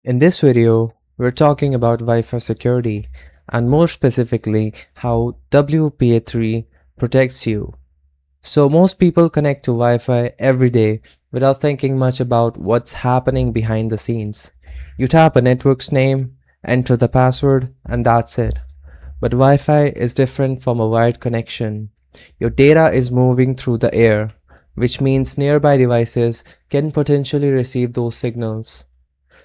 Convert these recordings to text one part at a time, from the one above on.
In this video, we're talking about Wi-Fi security and more specifically how WPA3 protects you. So most people connect to Wi-Fi every day without thinking much about what's happening behind the scenes. You tap a network's name, enter the password, and that's it. But Wi-Fi is different from a wired connection. Your data is moving through the air, which means nearby devices can potentially receive those signals.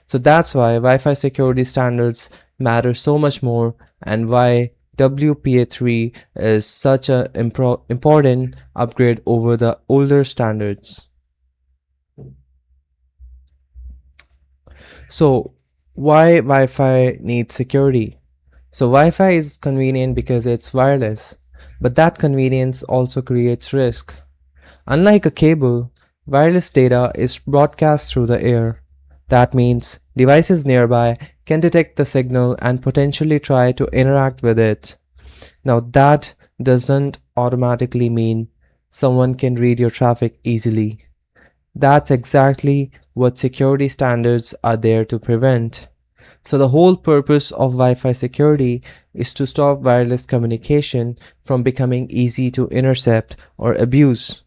So that's why Wi-Fi security standards matter so much more and why WPA3 is such an important upgrade over the older standards. So why Wi-Fi needs security? So Wi-Fi is convenient because it's wireless, but that convenience also creates risk. Unlike a cable, wireless data is broadcast through the air. That means devices nearby can detect the signal and potentially try to interact with it. Now, that doesn't automatically mean someone can read your traffic easily. That's exactly what security standards are there to prevent. So, the whole purpose of Wi Fi security is to stop wireless communication from becoming easy to intercept or abuse.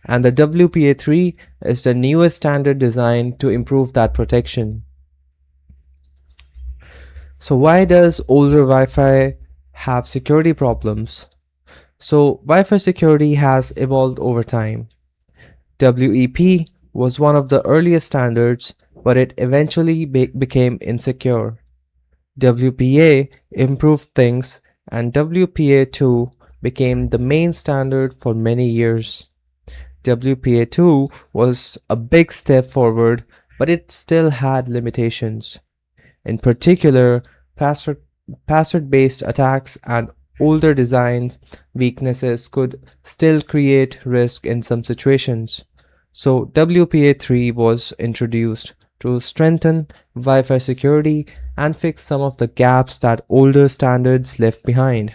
And the WPA3 is the newest standard designed to improve that protection. So why does older Wi-Fi have security problems? So Wi-Fi security has evolved over time. WEP was one of the earliest standards, but it eventually became insecure. WPA improved things, and WPA2 became the main standard for many years. WPA2 was a big step forward, but it still had limitations. In particular, password-based attacks and older designs weaknesses could still create risk in some situations. So WPA3 was introduced to strengthen Wi-Fi security and fix some of the gaps that older standards left behind.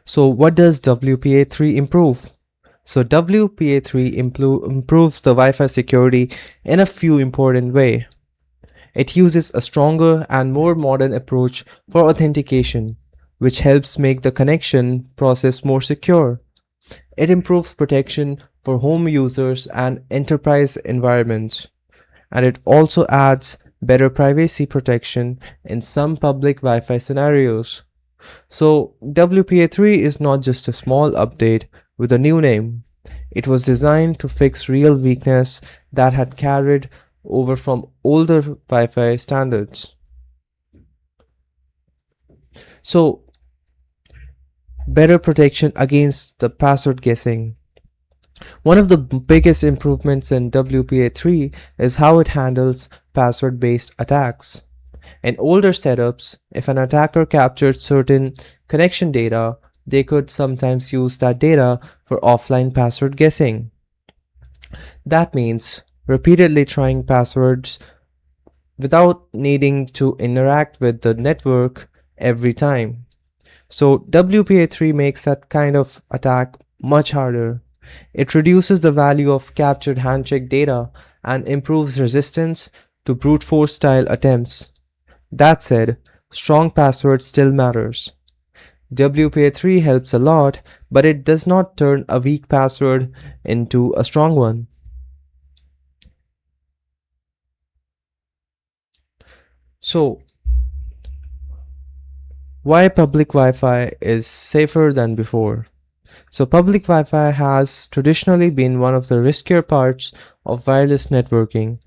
So what does WPA3 improve? So WPA3 improves the Wi-Fi security in a few important ways. It uses a stronger and more modern approach for authentication, which helps make the connection process more secure. It improves protection for home users and enterprise environments, and it also adds better privacy protection in some public Wi-Fi scenarios. So WPA3 is not just a small update with a new name. It was designed to fix real weakness that had carried over from older Wi-Fi standards. So better protection against the password guessing. One of the biggest improvements in WPA3 is how it handles password-based attacks. In older setups, if an attacker captured certain connection data, they could sometimes use that data for offline password guessing. That means repeatedly trying passwords without needing to interact with the network every time. So WPA3 makes that kind of attack much harder. It reduces the value of captured handshake data and improves resistance to brute force style attempts. That said, strong passwords still matters. WPA3 helps a lot, but it does not turn a weak password into a strong one. So, why public Wi-Fi is safer than before? So public Wi-Fi has traditionally been one of the riskier parts of wireless networking.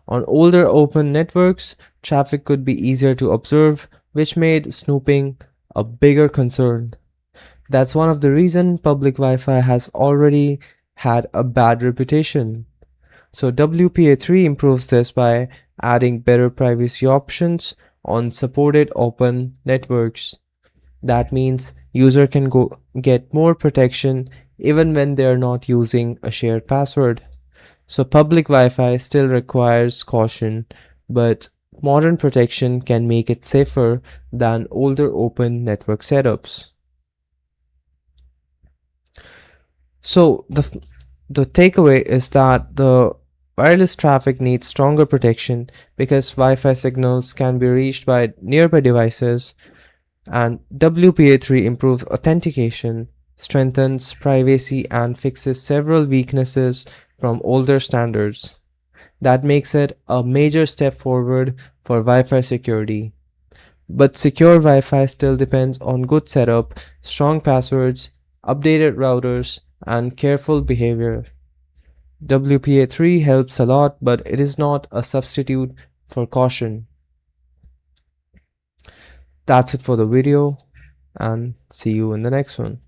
On older open networks, traffic could be easier to observe, which made snooping a bigger concern. That's one of the reasons public Wi-Fi has already had a bad reputation. So WPA3 improves this by adding better privacy options on supported open networks. That means user can get more protection even when they're not using a shared password. So public Wi-Fi still requires caution, but modern protection can make it safer than older open network setups. So the takeaway is that the Wireless traffic needs stronger protection because Wi-Fi signals can be reached by nearby devices, and WPA3 improves authentication, strengthens privacy, and fixes several weaknesses from older standards. That makes it a major step forward for Wi-Fi security. But secure Wi-Fi still depends on good setup, strong passwords, updated routers, and careful behavior. WPA3 helps a lot, but it is not a substitute for caution. That's it for the video, and see you in the next one.